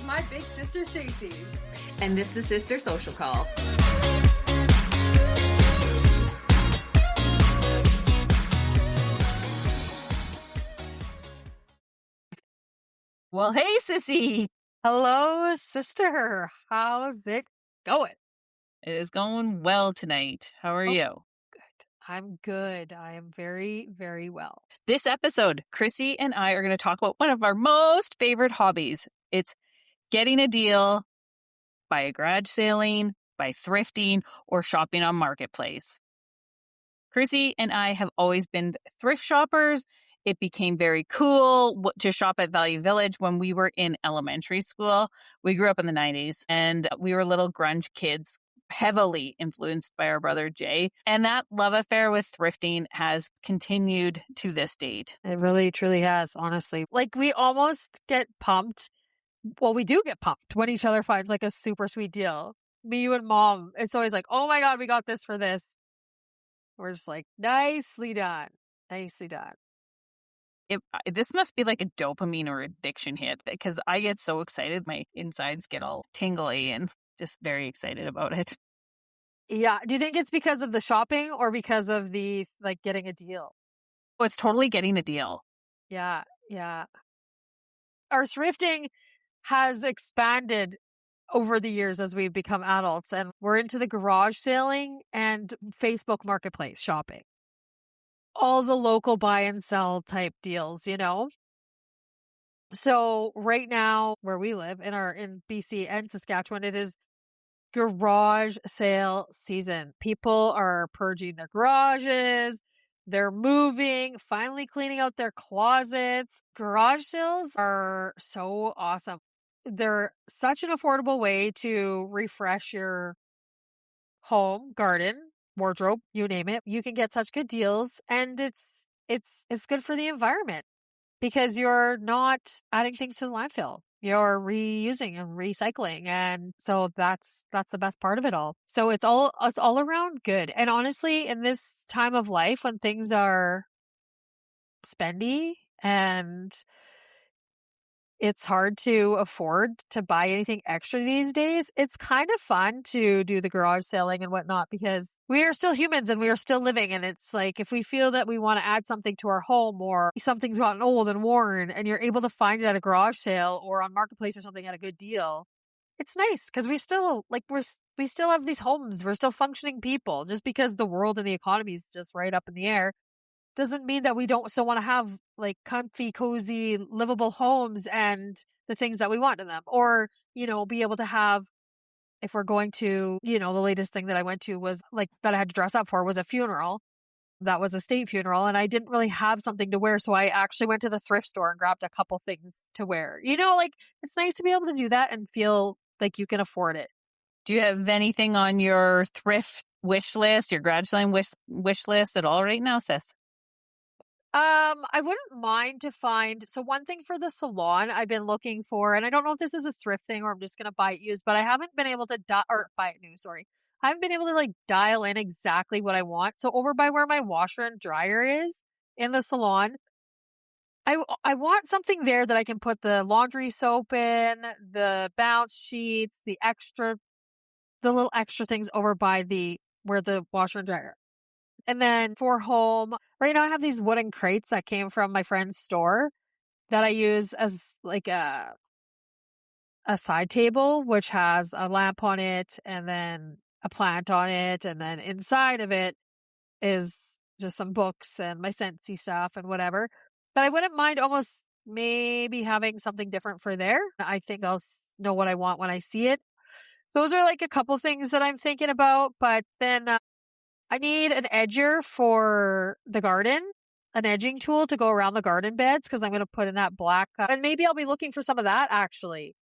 my big sister, Stacey. And this is Sister Social Call. Well, hey, sissy. Hello, sister. How's it going? It is going well tonight. How are you? Good. I'm good. I am very, very well. This episode, Chrissy and I are going to talk about one of our most favorite hobbies. It's getting a deal by garage sailing, by thrifting, or shopping on Marketplace. Chrissy and I have always been thrift shoppers. It became very cool to shop at Value Village when we were in elementary school. We grew up in the 90s and we were little grunge kids, heavily influenced by our brother Jay. And that love affair with thrifting has continued to this date. It really, truly has, honestly. Like, we almost get pumped. Well, we do get pumped when each other finds like a super sweet deal. Me, you, and mom, it's always like, oh my God, we got this for this. We're just like, nicely done. Nicely done. This must be like a dopamine or addiction hit because I get so excited. My insides get all tingly and just very excited about it. Yeah. Do you think it's because of the shopping or because of the like getting a deal? Oh, it's totally getting a deal. Yeah. Yeah. Our thrifting has expanded over the years as we've become adults, and we're into the garage sailing and Facebook Marketplace shopping. All the local buy and sell type deals, you know? So right now where we live in BC and Saskatchewan, it is garage sale season. People are purging their garages. They're moving, finally cleaning out their closets. Garage sales are so awesome. They're such an affordable way to refresh your home, garden, wardrobe, you name it. You can get such good deals, and it's good for the environment because you're not adding things to the landfill. You're reusing and recycling, and so that's the best part of it all. So it's all around good. And honestly, in this time of life when things are spendy and it's hard to afford to buy anything extra these days, it's kind of fun to do the garage selling and whatnot because we are still humans and we are still living. And it's like, if we feel that we want to add something to our home or something's gotten old and worn and you're able to find it at a garage sale or on Marketplace or something at a good deal, it's nice because we still we still have these homes. We're still functioning people. Just because the world and the economy is just right up in the air doesn't mean that we don't still want to have like comfy, cozy, livable homes and the things that we want in them. Or, you know, be able to have, if we're going to, you know, the latest thing that I went to was like that I had to dress up for was a funeral. That was a state funeral and I didn't really have something to wear. So I actually went to the thrift store and grabbed a couple things to wear. You know, like it's nice to be able to do that and feel like you can afford it. Do you have anything on your thrift wish list, your garage selling wish list at all right now, sis? I wouldn't mind to find, so one thing for the salon I've been looking for, and I don't know if this is a thrift thing or I'm just going to buy it used, but I haven't been able to buy it new, sorry. I haven't been able to like dial in exactly what I want. So over by where my washer and dryer is in the salon, I want something there that I can put the laundry soap in, the bounce sheets, the little extra things over by where the washer and dryer. And then for home, right now I have these wooden crates that came from my friend's store that I use as like a side table, which has a lamp on it and then a plant on it. And then inside of it is just some books and my Scentsy stuff and whatever. But I wouldn't mind almost maybe having something different for there. I think I'll know what I want when I see it. Those are like a couple things that I'm thinking about. But then I need an edger for the garden, an edging tool to go around the garden beds because I'm going to put in that black. And maybe I'll be looking for some of that actually.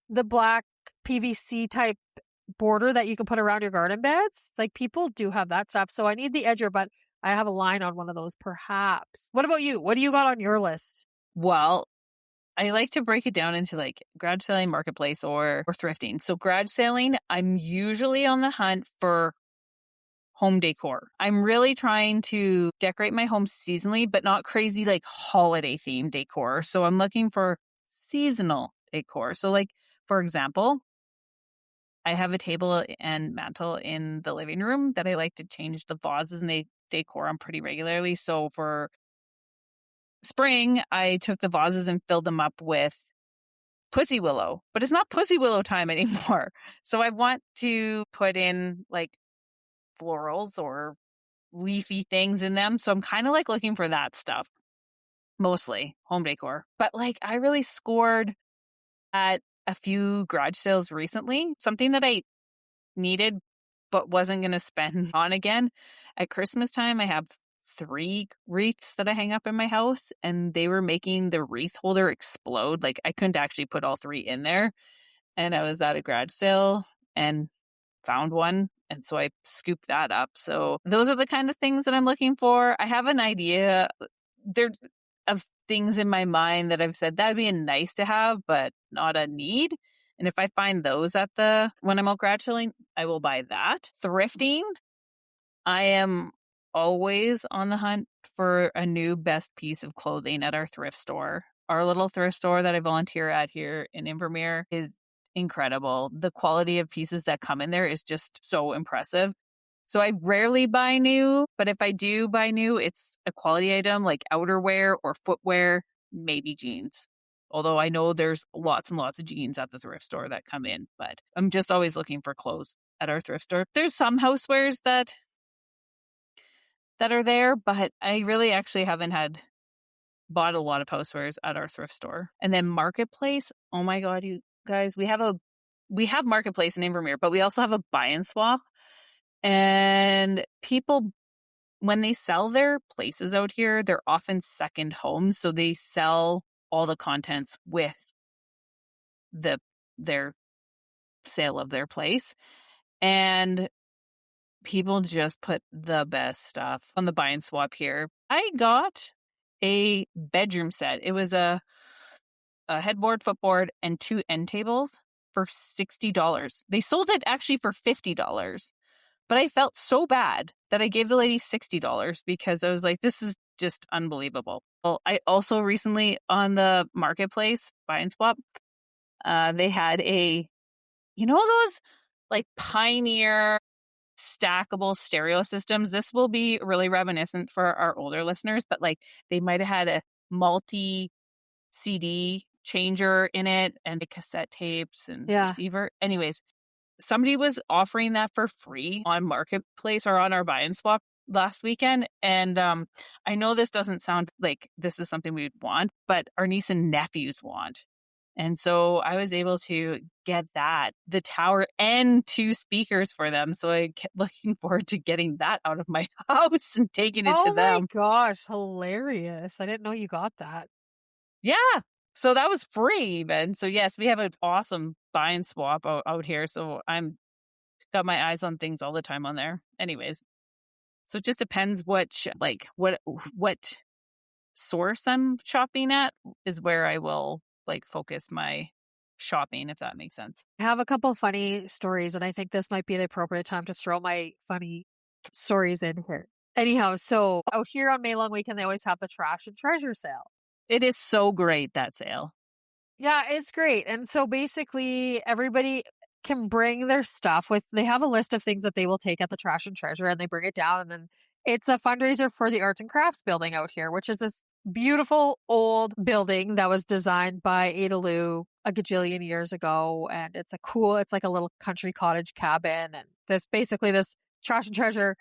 The black PVC type border that you can put around your garden beds. Like people do have that stuff. So I need the edger, but I have a line on one of those perhaps. What about you? What do you got on your list? Well, I like to break it down into like garage selling, Marketplace, or thrifting. So garage selling, I'm usually on the hunt for home decor. I'm really trying to decorate my home seasonally, but not crazy like holiday themed decor. So I'm looking for seasonal decor. So like For example, I have a table and mantle in the living room that I like to change the vases and they decor on pretty regularly. So for spring, I took the vases and filled them up with pussy willow, but it's not pussy willow time anymore. So I want to put in like florals or leafy things in them. So I'm kind of like looking for that stuff, mostly home decor. But like I really scored at a few garage sales recently, something that I needed but wasn't going to spend on again. At Christmas time, I have 3 wreaths that I hang up in my house, and they were making the wreath holder explode. Like I couldn't actually put all 3 in there. And I was at a garage sale and found one. And so I scooped that up. So those are the kind of things that I'm looking for. I have an idea there of things in my mind that I've said that'd be a nice to have, but not a need. And if I find those when I'm out garage selling, I will buy that. Thrifting, I am always on the hunt for a new best piece of clothing at our thrift store. Our little thrift store that I volunteer at here in Invermere is incredible. The quality of pieces that come in there is just so impressive. So I rarely buy new, but if I do buy new, it's a quality item like outerwear or footwear, maybe jeans. Although I know there's lots and lots of jeans at the thrift store that come in, but I'm just always looking for clothes at our thrift store. There's some housewares that are there, but I really actually haven't bought a lot of housewares at our thrift store. And then Marketplace, oh my God, you guys, we have Marketplace in Invermere, but we also have a buy and swap. And people, when they sell their places out here, they're often second homes. So they sell all the contents with their sale of their place. And people just put the best stuff on the buy and swap here. I got a bedroom set. It was a headboard, footboard, and 2 end tables for $60. They sold it actually for $50. But I felt so bad that I gave the lady $60 because I was like, this is just unbelievable. Well, I also recently on the Marketplace buy and swap, they had those like Pioneer stackable stereo systems. This will be really reminiscent for our older listeners, but like they might have had a multi CD changer in it and the cassette tapes and Yeah. receiver. Anyways, somebody was offering that for free on Marketplace or on our buy and swap last weekend. And I know this doesn't sound like this is something we'd want, but our niece and nephews want. And so I was able to get the tower and 2 speakers for them. So I kept looking forward to getting that out of my house and taking it to Oh my them. gosh, hilarious. I didn't know you got that. Yeah. So that was free even. So yes, we have an awesome buy and swap out here. So I'm got my eyes on things all the time on there. Anyways, so it just depends what source I'm shopping at is where I will like focus my shopping, if that makes sense. I have a couple funny stories, and I think this might be the appropriate time to throw my funny stories in here. Anyhow, so out here on May Long Weekend, they always have the trash and treasure sale. It is so great, that sale. Yeah, it's great. And so basically, everybody can bring their stuff they have a list of things that they will take at the trash and treasure, and they bring it down. And then it's a fundraiser for the arts and crafts building out here, which is this beautiful old building that was designed by Ada Lou a gajillion years ago. And it's like a little country cottage cabin. And this trash and treasure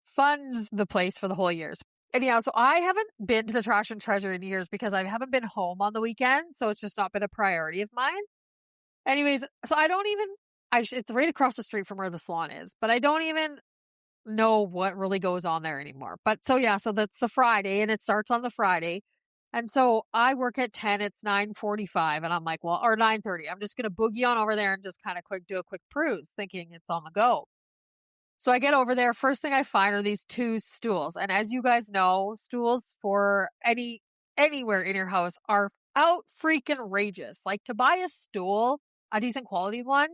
funds the place for the whole years. Anyhow, so I haven't been to the trash and treasure in years because I haven't been home on the weekend. So it's just not been a priority of mine. Anyways, so it's right across the street from where the salon is, but I don't even know what really goes on there anymore. But so yeah, so that's the Friday and it starts on the Friday. And so I work at 10, it's 9:45 and I'm like, well, or 9:30. I'm just going to boogie on over there and just kind of do a quick peruse thinking it's on the go. So I get over there. First thing I find are these 2 stools. And as you guys know, stools for anywhere in your house are out freaking rageous. Like to buy a stool, a decent quality one,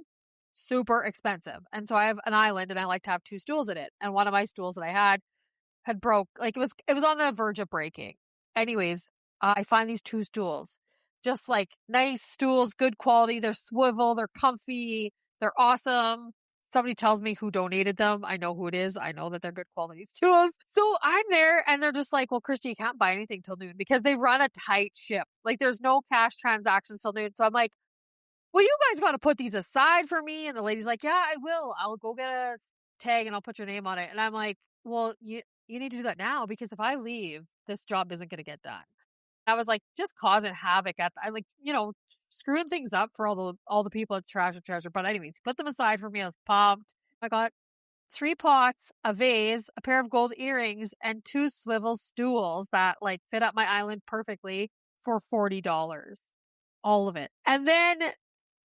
super expensive. And so I have an island and I like to have 2 stools in it. And one of my stools that I had broke, like it was on the verge of breaking. Anyways, I find these 2 stools. just like nice stools, good quality. They're swivel, they're comfy, they're awesome. Somebody tells me who donated them. I know who it is. I know that they're good quality stools. So I'm there and they're just like, well, Christy, you can't buy anything till noon because they run a tight ship. Like there's no cash transactions till noon. So I'm like, well, you guys got to put these aside for me. And the lady's like, yeah, I will. I'll go get a tag and I'll put your name on it. And I'm like, well, you need to do that now because if I leave, this job isn't going to get done. I was like, just causing havoc I like, screwing things up for all the people at Trash and Treasure. But anyways, put them aside for me. I was pumped. I got 3 pots, a vase, a pair of gold earrings, and 2 swivel stools that like fit up my island perfectly for $40. All of it. And then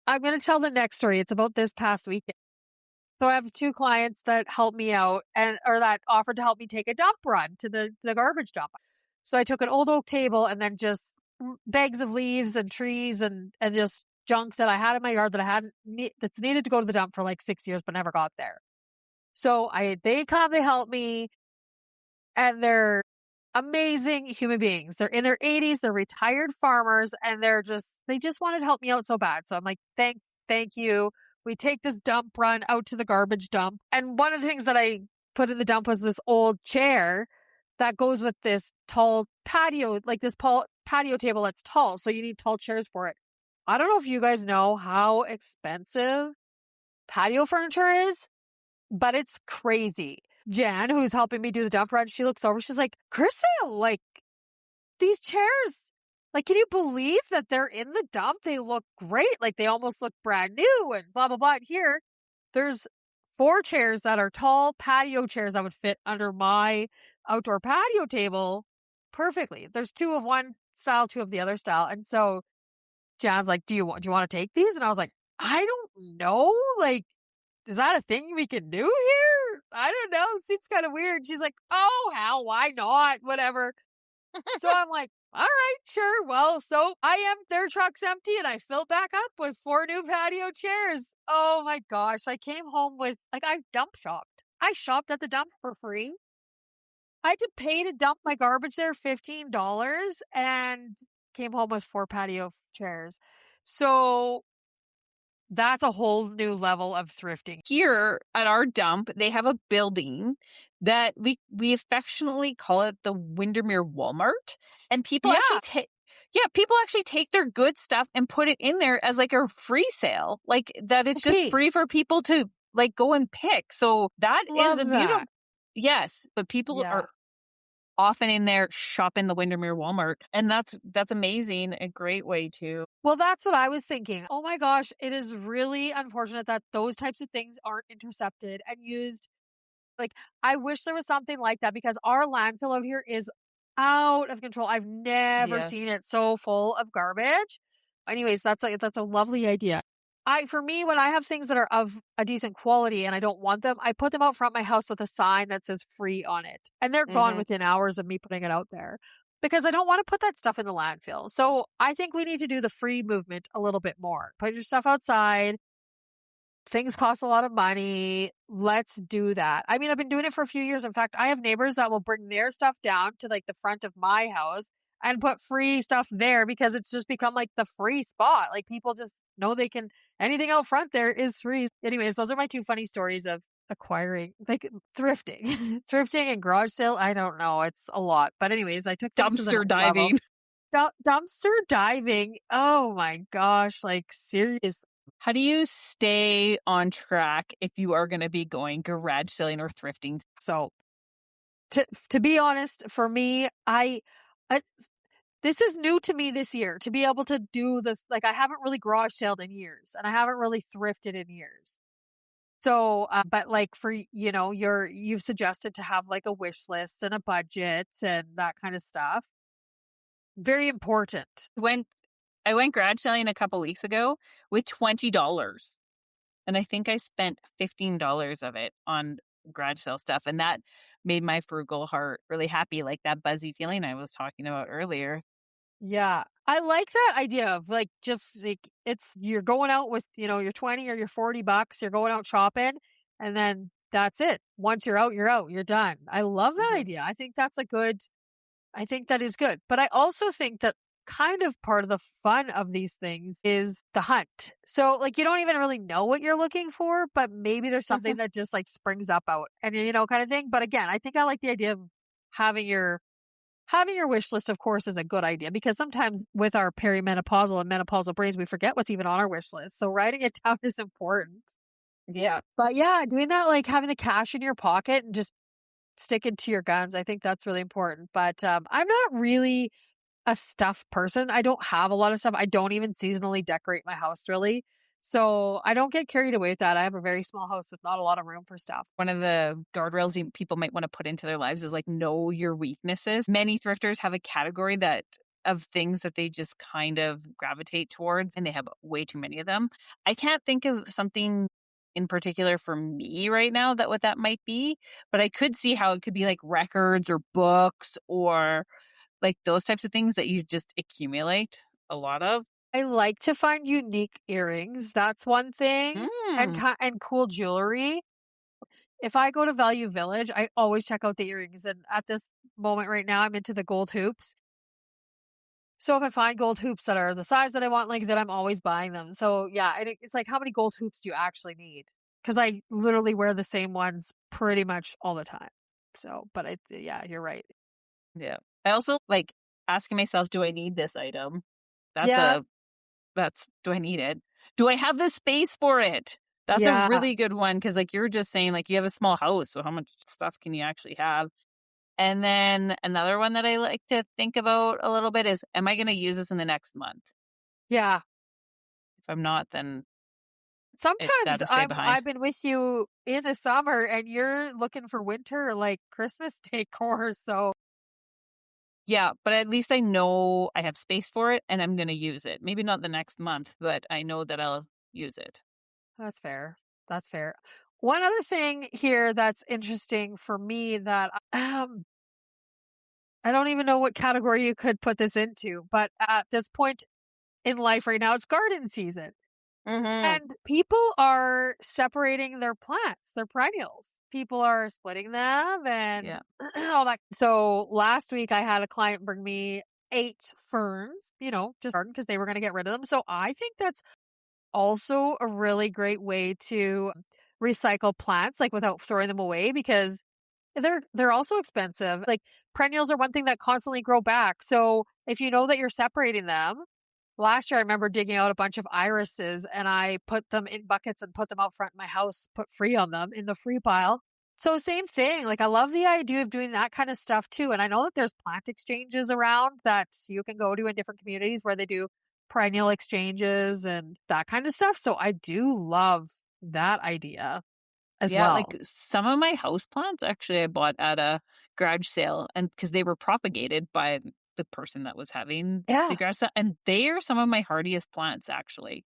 I'm going to tell the next story. It's about this past weekend. So I have 2 clients that helped me out or that offered to help me take a dump run to the garbage dump. So I took an old oak table and then just bags of leaves and trees and just junk that I had in my yard that that's needed to go to the dump for like 6 years but never got there. So they help me, and they're amazing human beings. They're in their 80s, they're retired farmers, and they just wanted to help me out so bad. So I'm like, thank you. We take this dump run out to the garbage dump. And one of the things that I put in the dump was this old chair that goes with this tall patio, like this patio table that's tall. So you need tall chairs for it. I don't know if you guys know how expensive patio furniture is, but it's crazy. Jan, who's helping me do the dump run, she looks over. She's like, Krista, like these chairs, like, can you believe that they're in the dump? They look great. Like they almost look brand new and blah, blah, blah. And here there's 4 chairs that are tall patio chairs that would fit under my outdoor patio table perfectly. There's 2 of one style, 2 of the other style. And so Jan's like, do you want to take these? And I was like, I don't know. Like, is that a thing we can do here? I don't know. It seems kind of weird. She's like, oh, hell, why not? Whatever. So I'm like, all right, sure. Well, so their truck's empty and I filled back up with 4 new patio chairs. Oh my gosh. I came home with, I dump shopped. I shopped at the dump for free. I had to pay to dump my garbage there $15 and came home with 4 patio chairs. So that's a whole new level of thrifting. Here at our dump, they have a building that we affectionately call it the Windermere Walmart. And people actually take their good stuff and put it in there as like a free sale. Like that it's just free for people to like go and pick. So that is a beautiful. Yes, but people are often in there shopping the Windermere Walmart. And that's amazing. A great way to. Well, that's what I was thinking. Oh my gosh, it is really unfortunate that those types of things aren't intercepted and used. Like, I wish there was something like that because our landfill out here is out of control. I've never seen it so full of garbage. Anyways, that's a lovely idea. For me, when I have things that are of a decent quality and I don't want them, I put them out front of my house with a sign that says free on it. And they're gone within hours of me putting it out there because I don't want to put that stuff in the landfill. So I think we need to do the free movement a little bit more. Put your stuff outside. Things cost a lot of money. Let's do that. I mean, I've been doing it for a few years. In fact, I have neighbors that will bring their stuff down to like the front of my house and put free stuff there because it's just become like the free spot. Like people just know they can, anything out front there is free. Anyways, those are my 2 funny stories of acquiring, like thrifting, thrifting and garage sale. I don't know. It's a lot. But anyways, I took dumpster diving. Dumpster diving. Oh my gosh. Like serious. How do you stay on track if you are going to be going garage selling or thrifting? So to be honest, for me, this is new to me this year to be able to do this. Like I haven't really garage saled in years and I haven't really thrifted in years. So, but like for, you've suggested to have like a wish list and a budget and that kind of stuff. Very important. I went garage selling a couple weeks ago with $20. And I think I spent $15 of it on garage sale stuff. And that made my frugal heart really happy, like that buzzy feeling I was talking about earlier. Yeah. I like that idea of like, just like you're going out with, your 20 or your $40, you're going out shopping and then that's it. Once you're out, you're done. I love that idea. I think that is good. But I also think that kind of part of the fun of these things is the hunt. So like you don't even really know what you're looking for, but maybe there's something that just like springs up out and kind of thing. But again, I think I like the idea of having your wish list, of course, is a good idea because sometimes with our perimenopausal and menopausal brains, we forget what's even on our wish list. So writing it down is important. Yeah. But yeah, doing that, like having the cash in your pocket and just sticking to your guns, I think that's really important. But I'm not really a stuff person. I don't have a lot of stuff. I don't even seasonally decorate my house really. So I don't get carried away with that. I have a very small house with not a lot of room for stuff. One of the guardrails people might want to put into their lives is like know your weaknesses. Many thrifters have a category of things that they just kind of gravitate towards, and they have way too many of them. I can't think of something in particular for me right now what that might be, but I could see how it could be like records or books or like those types of things that you just accumulate a lot of. I like to find unique earrings. That's one thing. Mm. And cool jewelry. If I go to Value Village, I always check out the earrings. And at this moment right now, I'm into the gold hoops. So if I find gold hoops that are the size that I want, like that, I'm always buying them. So yeah, and it's like, how many gold hoops do you actually need? Because I literally wear the same ones pretty much all the time. So, but yeah, you're right. Yeah. I also like asking myself, do I need this item? Yeah, Do I need it? Do I have the space for it? That's a yeah, really good one because like you're just saying like you have a small house, so how much stuff can you actually have? And then another one that I like to think about a little bit is, am I going to use this in the next month? yeah. If I'm not, then it's got Sometimes to stay behind. I've been with you in the summer and you're looking for winter like Christmas decor. So Yeah, but at least I know I have space for it and I'm going to use it. Maybe not the next month, but I know that I'll use it. that's fair. That's fair. One other thing here that's interesting for me that I don't even know what category you could put this into, but at this point in life right now, it's garden season. Mm-hmm. And people are separating their plants, their perennials. People are splitting them and Yeah. all that. So last week I had a client bring me 8 ferns, just garden because they were going to get rid of them. So I think that's also a really great way to recycle plants, like without throwing them away because they're also expensive. Like perennials are one thing that constantly grow back. So if you know that you're separating them, last year I remember digging out a bunch of irises and I put them in buckets and put them out front of my house, put free on them in the free pile. So same thing. Like I love the idea of doing that kind of stuff too. And I know that there's plant exchanges around that you can go to in different communities where they do perennial exchanges and that kind of stuff. So I do love that idea as Yeah, like well. some of my house plants actually I bought at a garage sale and because they were propagated by the person that was having the Yeah. garage sale and they are some of my hardiest plants actually.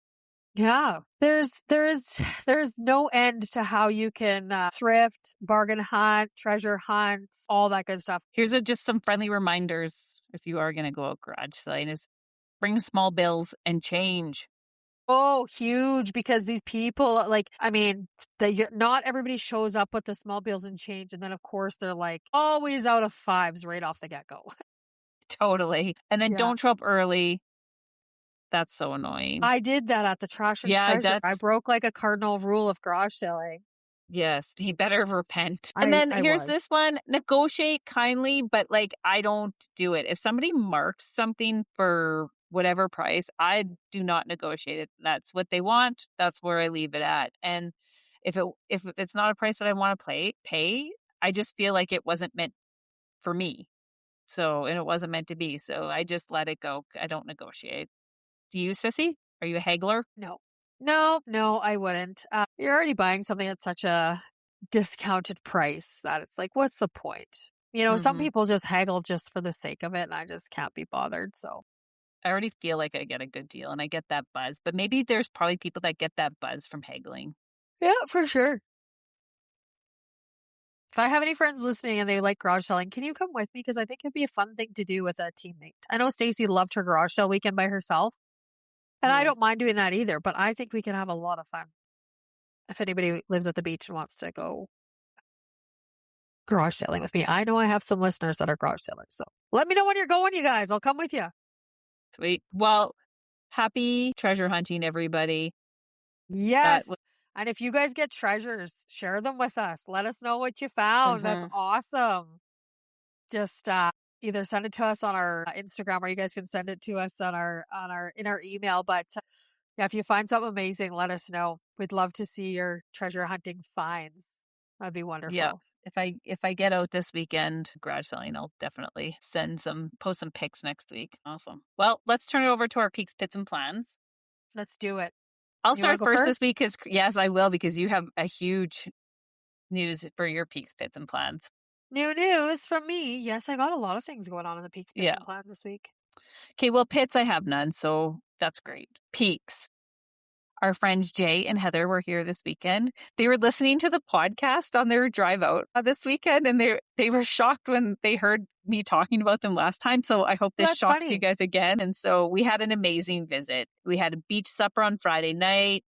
Yeah. There's no end to how you can thrift, bargain hunt, treasure hunt, all that good stuff. Here's just some friendly reminders if you are going to go out garage selling is bring small bills and change. Oh, huge because these people like I mean, not everybody shows up with the small bills and change and then of course they're like always out of fives right off the get-go. Totally. And then Yeah. don't show up early. That's so annoying. I did that at the Trash and Yeah, Treasure. I broke like a cardinal rule of garage selling. yes, he better repent. And then I here's was. this one, negotiate kindly, but like I don't do it. If somebody marks something for whatever price, I do not negotiate it. That's what they want. That's where I leave it at. And if it's not a price that I want to pay, I just feel like it wasn't meant for me. So, and it wasn't meant to be. So I just let it go. I don't negotiate. Do you, sissy? Are you a haggler? No. No, I wouldn't. You're already buying something at such a discounted price that it's like, what's the point? Some Mm-hmm. people just haggle just for the sake of it, and I just can't be bothered. So, I already feel like I get a good deal and I get that buzz, but maybe there's probably people that get that buzz from haggling. yeah, for sure. If I have any friends listening and they like garage selling, can you come with me? Because I think it'd be a fun thing to do with a teammate. I know Stacey loved her garage sale weekend by herself, and I Mm. don't mind doing that either, but I think we could have a lot of fun if anybody lives at the beach and wants to go garage selling with me. I know I have some listeners that are garage sellers. So let me know when you're going, you guys. I'll come with you. Sweet. Well, happy treasure hunting, everybody. That Yes. was And if you guys get treasures, share them with us. Let us know what you found. That's Mhm. awesome. Just either send it to us on our Instagram, or you guys can send it to us on our in our email. But yeah, if you find something amazing, let us know. We'd love to see your treasure hunting finds. That'd be Yeah. wonderful. If I get out this weekend garage selling, I'll definitely post some pics next week. Awesome. Well, let's turn it over to our peaks, pits, and plans. Let's do it. I'll You want to start go first this first? week because yes, I will, because you have a huge news for your peaks, pits, and plans. New news from me. Yes, I got a lot of things going on in the Peaks, Pits, Yeah. and Plans this week. Okay. Well, pits I have none, so that's great. Peaks. Our friends Jay and Heather were here this weekend. They were listening to the podcast on their drive out this weekend, and they were shocked when they heard me talking about them last time. So I hope Well, this that's shocks you funny. guys again. And so we had an amazing visit. We had a beach supper on Friday night.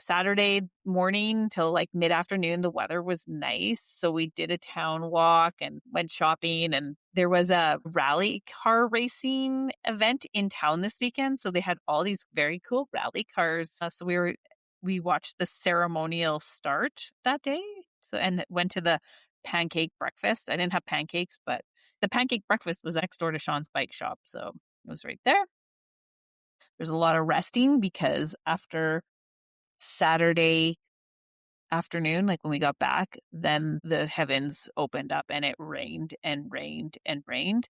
Saturday morning till like mid afternoon, the weather was nice. So we did a town walk and went shopping. And there was a rally car racing event in town this weekend. So they had all these very cool rally cars. So we watched the ceremonial start that day. So, and went to the pancake breakfast. I didn't have pancakes, but the pancake breakfast was next door to Sean's bike shop. So it was right there. There's a lot of resting because after Saturday afternoon, like when we got back, then the heavens opened up and it rained and rained and rained.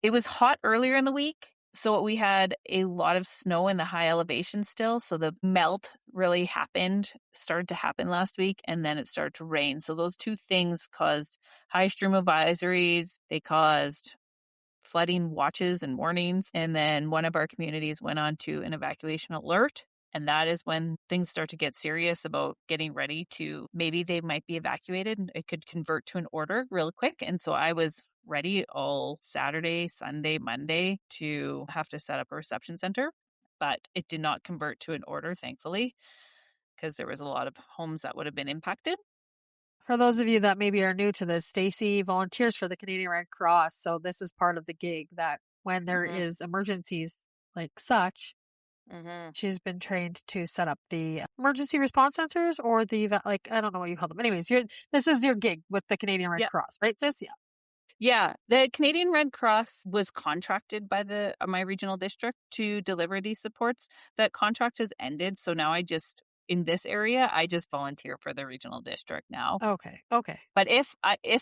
It was hot earlier in the week. So we had a lot of snow in the high elevation still. So the melt really started to happen last week, and then it started to rain. So those two things caused high stream advisories. They caused flooding watches and warnings. And then one of our communities went on to an evacuation alert. And that is when things start to get serious about getting ready to maybe they might be evacuated and it could convert to an order real quick. And so I was ready all Saturday, Sunday, Monday to have to set up a reception center. But it did not convert to an order, thankfully, because there was a lot of homes that would have been impacted. For those of you that maybe are new to this, Stacey volunteers for the Canadian Red Cross. So this is part of the gig that when there Mm-hmm. is emergencies like such, Mm-hmm. she's been trained to set up the emergency response sensors or like I don't know what you call them. Anyways, this is your gig with the Canadian Red Yeah. Cross, right, sis? Yeah. Yeah, the Canadian Red Cross was contracted by my regional district to deliver these supports. That contract has ended, so now in this area, I just volunteer for the regional district now. Okay. Okay. But if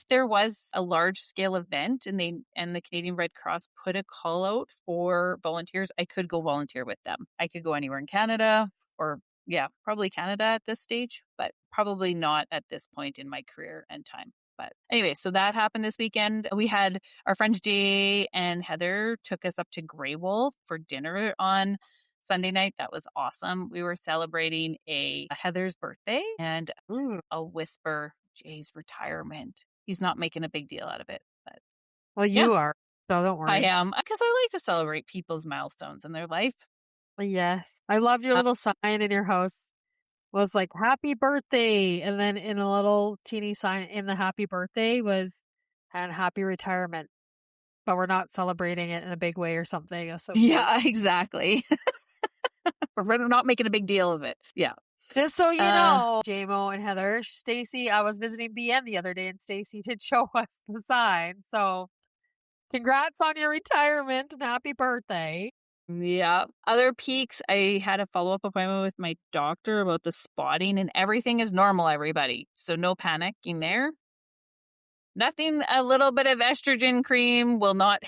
there was a large scale event and the Canadian Red Cross put a call out for volunteers, I could go volunteer with them. I could go anywhere in Canada, or yeah, probably Canada at this stage, but probably not at this point in my career and time. But anyway, so that happened this weekend. We had our friends Jay and Heather took us up to Grey Wolf for dinner on Sunday night. That was awesome. We were celebrating a Heather's birthday, and I'll whisper Jay's retirement. He's not making a big deal out of it, but Well, yeah, you are, so don't I worry. am, because I like to celebrate people's milestones in their life. Yes. I loved your little sign in your house was like happy birthday. And then in a little teeny sign in the happy birthday was and happy retirement. But we're not celebrating it in a big way or something. It's so cute. Yeah, exactly. We're not making a big deal of it. Yeah. Just so you Uh, know, JMO and Heather, Stacey, I was visiting BN the other day and Stacey did show us the sign. So congrats on your retirement and happy birthday. yeah. Other peaks, I had a follow-up appointment with my doctor about the spotting, and everything is normal, everybody. So no panicking there. Nothing a little bit of estrogen cream will not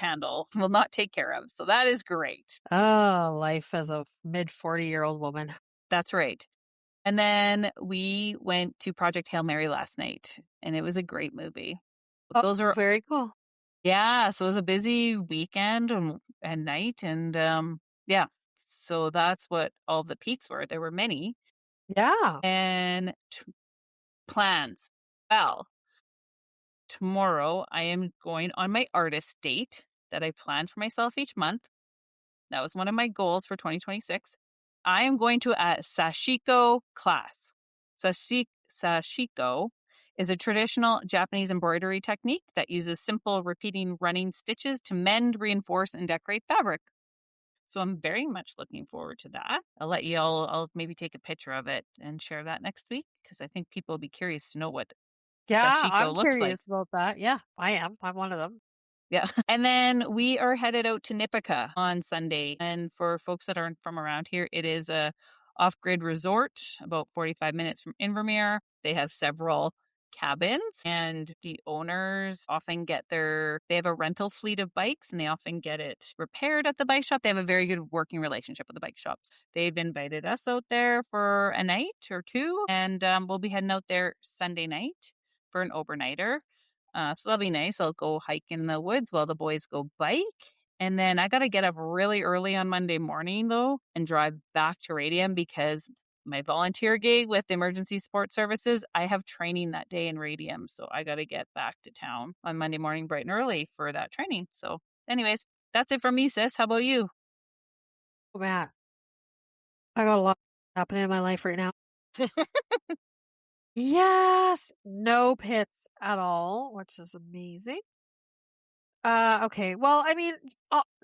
take care of. So that is great. Oh, life as a mid 40-year-old woman. That's right. And then we went to Project Hail Mary last night, and it was a great movie. Oh, Those are, very cool. yeah, so it was a busy weekend and night. And yeah, so that's what all the peaks were. There were many. Yeah. And plans. Well, tomorrow I am going on my artist date that I plan for myself each month. That was one of my goals for 2026. I am going to a sashiko class. Sashiko is a traditional Japanese embroidery technique that uses simple repeating running stitches to mend, reinforce, and decorate fabric. So I'm very much looking forward to that. I'll maybe take a picture of it and share that next week because I think people will be curious to know what Yeah, sashiko I'm looks like. curious about that. Yeah, I am. I'm one of them. Yeah. And then we are headed out to Nipika on Sunday. And for folks that aren't from around here, it is a off-grid resort about 45 minutes from Invermere. They have several cabins and the owners often they have a rental fleet of bikes and they often get it repaired at the bike shop. They have a very good working relationship with the bike shops. They've invited us out there for a night or two and we'll be heading out there Sunday night for an overnighter. So that'll be nice. I'll go hiking in the woods while the boys go bike. And then I got to get up really early on Monday morning, though, and drive back to Radium because my volunteer gig with Emergency Support Services, I have training that day in Radium. So I got to get back to town on Monday morning bright and early for that training. So anyways, that's it from me, sis. How about you? Oh, man, I got a lot happening in my life right now. Yes, no pits at all, which is amazing. Okay. Well, I mean,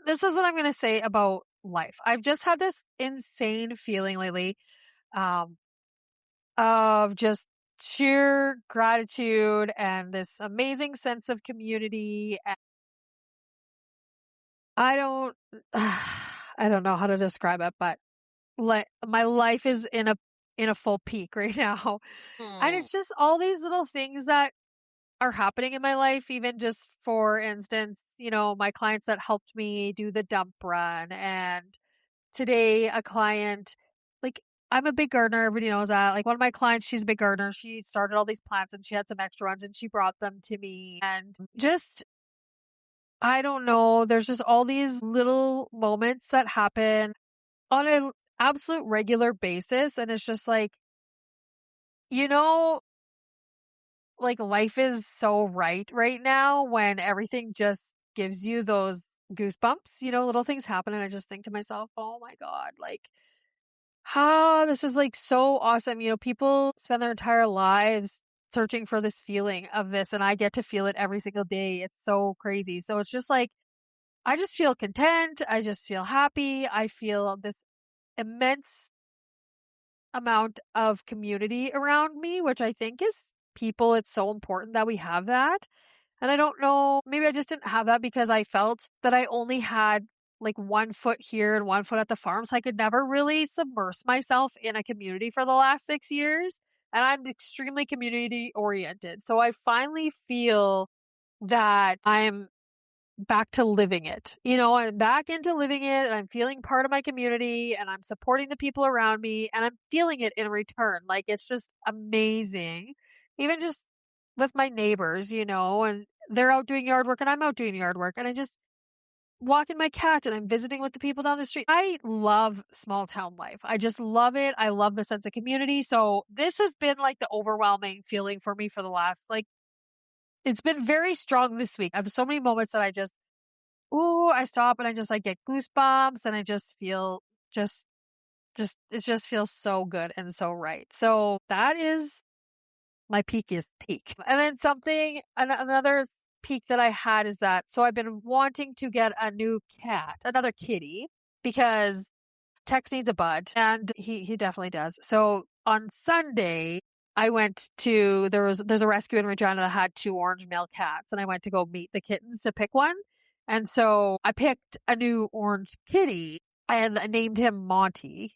this is what I'm going to say about life. I've just had this insane feeling lately, um, of just sheer gratitude and this amazing sense of community. And I don't, I don't know how to describe it, but like my life is in a full peak right now. And Hmm. it's just all these little things that are happening in my life, even just for instance, my clients that helped me do the dump run. And today, a client, like, I'm a big gardener. Everybody knows that. Like, one of my clients, she's a big gardener. She started all these plants and she had some extra ones and she brought them to me. And just, I don't know. There's just all these little moments that happen on an absolute regular basis. And it's just like, you know, like life is so right now when everything just gives you those goosebumps, little things happen and I just think to myself, "Oh my God, like this is like so awesome." People spend their entire lives searching for this feeling of this and I get to feel it every single day. It's so crazy. So it's just like I just feel content, I just feel happy. I feel this immense amount of community around me, which I think is people. It's so important that we have that. And I don't know, maybe I just didn't have that because I felt that I only had like 1 foot here and 1 foot at the farm. So I could never really submerge myself in a community for the last 6 years. And I'm extremely community oriented. So I finally feel that I'm back to living it. I'm back into living it and I'm feeling part of my community and I'm supporting the people around me and I'm feeling it in return. Like it's just amazing. Even just with my neighbors, and they're out doing yard work and I'm out doing yard work and I just walking my cat and I'm visiting with the people down the street. I love small town life. I just love it. I love the sense of community. So this has been like the overwhelming feeling for me for the last it's been very strong this week. I have so many moments that I just I stop and I just like get goosebumps and I just feel just it just feels so good and so right. So that is my peakiest peak. And then another peak that I had is that so I've been wanting to get a new cat, another kitty, because Tex needs a bud and he definitely does. So on Sunday I went to there's a rescue in Regina that had two orange male cats and I went to go meet the kittens to pick one. And so I picked a new orange kitty and I named him Monty.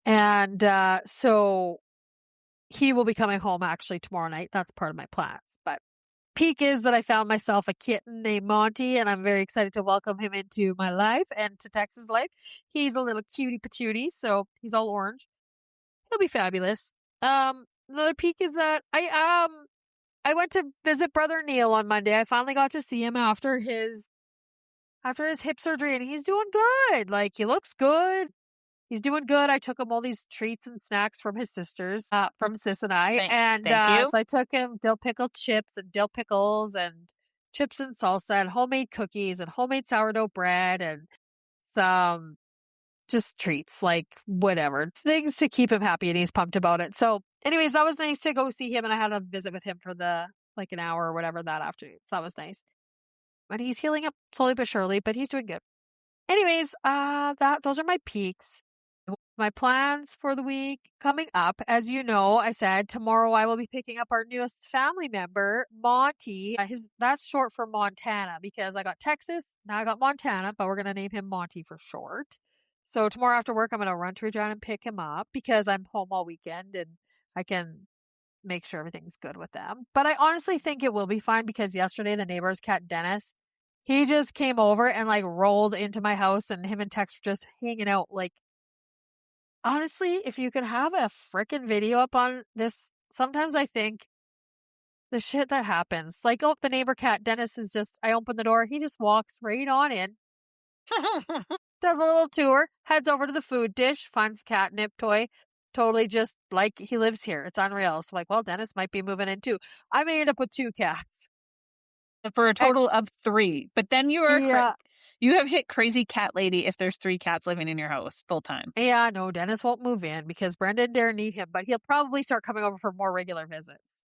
And so he will be coming home actually tomorrow night. That's part of my plans. But peak is that I found myself a kitten named Monty, and I'm very excited to welcome him into my life and to Tex's life. He's a little cutie patootie, so he's all orange. He'll be fabulous. Another peak is that I went to visit brother Neil on Monday. I finally got to see him after his hip surgery, and he's doing good. Like he looks good. He's doing good. I took him all these treats and snacks from his sisters, from Sis and I. And Thank you. so I took him dill pickle chips and dill pickles and chips and salsa and homemade cookies and homemade sourdough bread and some just treats, like whatever, things to keep him happy. And he's pumped about it. So anyways, that was nice to go see him. And I had a visit with him for like an hour or whatever that afternoon. So that was nice. And he's healing up slowly but surely, but he's doing good. Anyways, those are my peaks. My plans for the week coming up, as you know, I said tomorrow I will be picking up our newest family member, Monty. His That's short for Montana because I got Texas, now I got Montana, but we're gonna name him Monty for short. So tomorrow after work, I'm gonna run to Regina and pick him up because I'm home all weekend and I can make sure everything's good with them. But I honestly think it will be fine because yesterday the neighbor's cat Dennis, he just came over and like rolled into my house and him and Tex were just hanging out like honestly, if you could have a frickin' video up on this, sometimes I think the shit that happens. Like, oh, the neighbor cat, Dennis, is just, I open the door, he just walks right on in, does a little tour, heads over to the food dish, finds the catnip toy, totally just like he lives here. It's unreal. So, like, well, Dennis might be moving in too. I may end up with 2 cats. For a And, total of 3. But then yeah. you have hit crazy cat lady if there's 3 cats living in your house full time. Yeah, no, Dennis won't move in because Brenda and Darren need him, but he'll probably start coming over for more regular visits,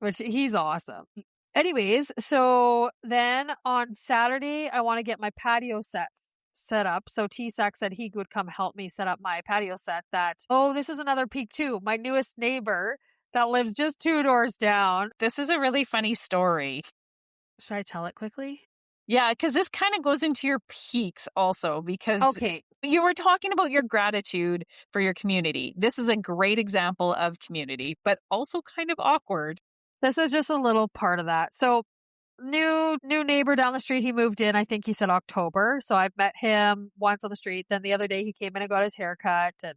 which he's awesome. Anyways, so then on Saturday, I want to get my patio set up. So T-Sac said he would come help me set up my patio set this is another peak too. My newest neighbor that lives just 2 doors down. This is a really funny story. Should I tell it quickly? Yeah, because this kind of goes into your peaks also because Okay. you were talking about your gratitude for your community. This is a great example of community, but also kind of awkward. This is just a little part of that. So new neighbor down the street, he moved in, I think he said October. So I've met him once on the street. Then the other day he came in and got his haircut and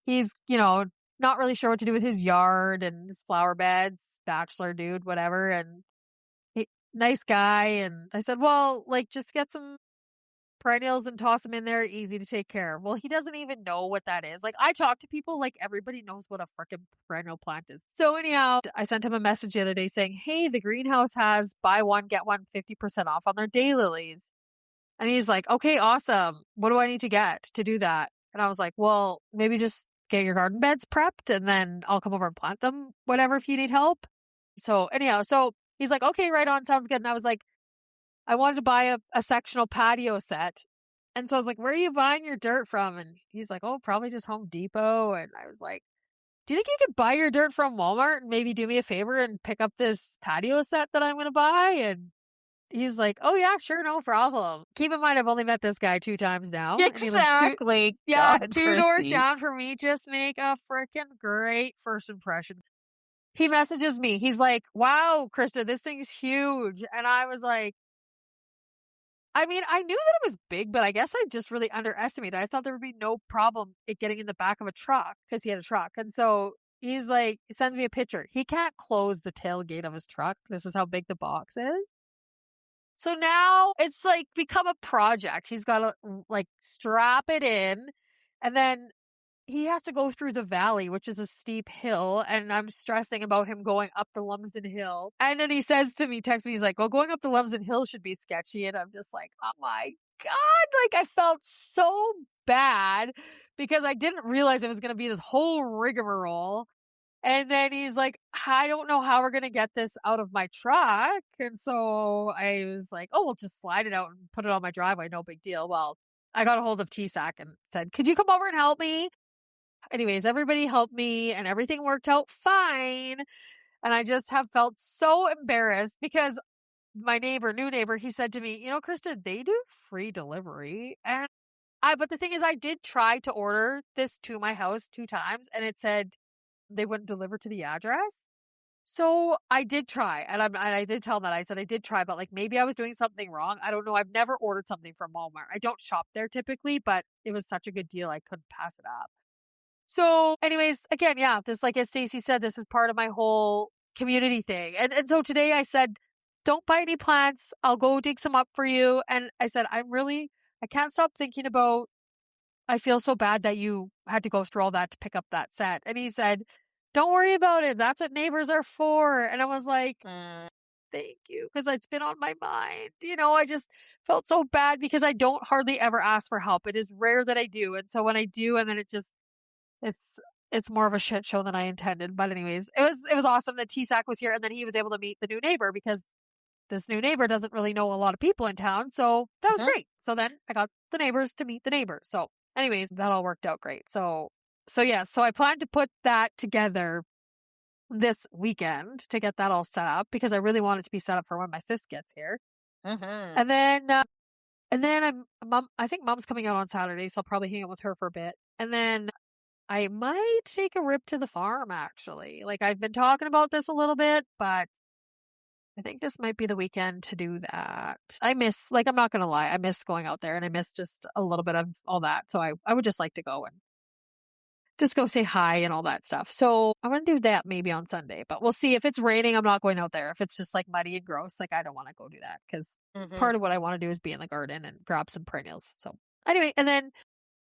he's, not really sure what to do with his yard and his flower beds, bachelor dude, whatever. And nice guy. And I said, well, like just get some perennials and toss them in there, easy to take care of. Well, he doesn't even know what that is. Like I talk to people like everybody knows what a freaking perennial plant is. So anyhow, I sent him a message the other day saying, hey, the greenhouse has buy one, get one 50% off on their daylilies. And he's like, okay, awesome. What do I need to get to do that? And I was like, well, maybe just get your garden beds prepped and then I'll come over and plant them, whatever, if you need help. So anyhow, so he's like, okay, right on. Sounds good. And I was like, I wanted to buy a sectional patio set. And so I was like, where are you buying your dirt from? And he's like, oh, probably just Home Depot. And I was like, do you think you could buy your dirt from Walmart and maybe do me a favor and pick up this patio set that I'm going to buy? And he's like, oh, yeah, sure, no problem. Keep in mind, I've only met this guy 2 times now. Exactly. And he lives God, 2 doors Chrissy. down from me. Just make a freaking great first impression. He messages me. He's like, wow, Krista, this thing's huge. And I was like, I mean, I knew that it was big, but I guess I just really underestimated. I thought there would be no problem it getting in the back of a truck because he had a truck. And so he's like, he sends me a picture. He can't close the tailgate of his truck. This is how big the box is. So now it's like become a project. He's got to like strap it in and then he has to go through the valley, which is a steep hill, and I'm stressing about him going up the Lumsden Hill. And then he says to me, texts me, he's like, well, going up the Lumsden Hill should be sketchy. And I'm just like, oh my God. Like I felt so bad because I didn't realize it was going to be this whole rigmarole. And then he's like, I don't know how we're going to get this out of my truck. And so I was like, oh, we'll just slide it out and put it on my driveway. No big deal. Well, I got a hold of T-Sac and said, could you come over and help me? Anyways, everybody helped me and everything worked out fine. And I just have felt so embarrassed because my new neighbor, he said to me, Krista, they do free delivery. And but the thing is, I did try to order this to my house 2 times and it said they wouldn't deliver to the address. So I did try and I did tell them that I said I did try, but like maybe I was doing something wrong. I don't know. I've never ordered something from Walmart. I don't shop there typically, but it was such a good deal. I couldn't pass it up. So anyways, again, yeah, this, like as Stacey said, this is part of my whole community thing. And so today I said, don't buy any plants. I'll go dig some up for you. And I said, I can't stop thinking about, I feel so bad that you had to go through all that to pick up that set. And he said, don't worry about it. That's what neighbors are for. And I was like, thank you. Because it's been on my mind. I just felt so bad because I don't hardly ever ask for help. It is rare that I do. And so when I do, and then it's more of a shit show than I intended. But anyways, it was awesome that T-Sac was here and then he was able to meet the new neighbor because this new neighbor doesn't really know a lot of people in town. So that was great. So then I got the neighbors to meet the neighbors. So anyways, that all worked out great. So I plan to put that together this weekend to get that all set up because I really want it to be set up for when my sis gets here. And then I think mom's coming out on Saturday, so I'll probably hang out with her for a bit. And then I might take a rip to the farm, actually. Like, I've been talking about this a little bit, but I think this might be the weekend to do that. I'm not going to lie, I miss going out there and I miss just a little bit of all that. So I would just like to go and just go say hi and all that stuff. So I'm going to do that maybe on Sunday, but we'll see. If it's raining, I'm not going out there. If it's just like muddy and gross, like I don't want to go do that because part of what I want to do is be in the garden and grab some perennials. So anyway, and then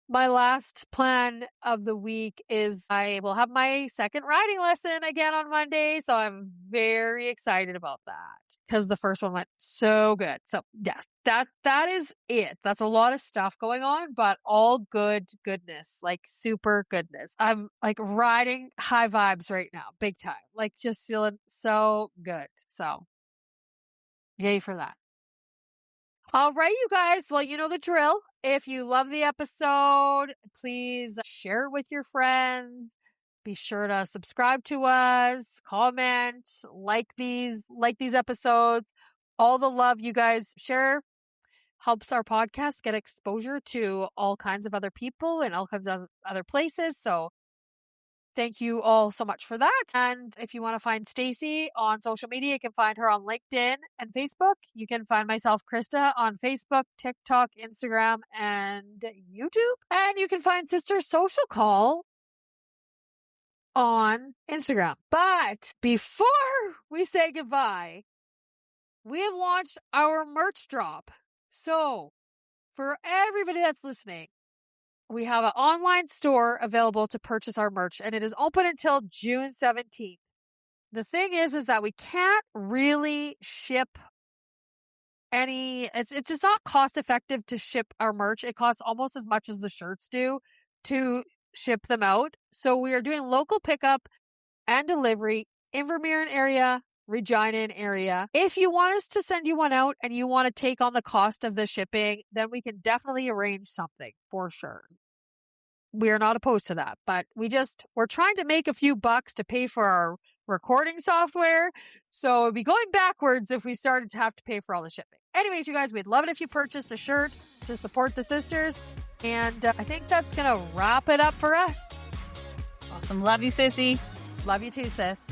my last plan of the week is I will have my second riding lesson again on Monday. So I'm very excited about that because the first one went so good. So yes, that is it. That's a lot of stuff going on, but all goodness, like super goodness. I'm like riding high vibes right now, big time, like just feeling so good. So yay for that. All right, you guys. Well, you know the drill. If you love the episode, please share it with your friends. Be sure to subscribe to us, comment, like these episodes. All the love you guys share helps our podcast get exposure to all kinds of other people and all kinds of other places. So thank you all so much for that. And if you want to find Stacey on social media, you can find her on LinkedIn and Facebook. You can find myself, Krista, on Facebook, TikTok, Instagram, and YouTube. And you can find Sister Social Call on Instagram. But before we say goodbye, we have launched our merch drop. So for everybody that's listening, we have an online store available to purchase our merch, and it is open until June 17th. The thing is that we can't really ship it's just not cost effective to ship our merch. It costs almost as much as the shirts do to ship them out. So we are doing local pickup and delivery in Vermeer area, Regina area. If you want us to send you one out and you want to take on the cost of the shipping, then we can definitely arrange something for sure. We are not opposed to that, but we're trying to make a few bucks to pay for our recording software. So it'd be going backwards if we started to have to pay for all the shipping. Anyways, you guys, we'd love it if you purchased a shirt to support the sisters. And I think that's going to wrap it up for us. Awesome. Love you, sissy. Love you too, sis.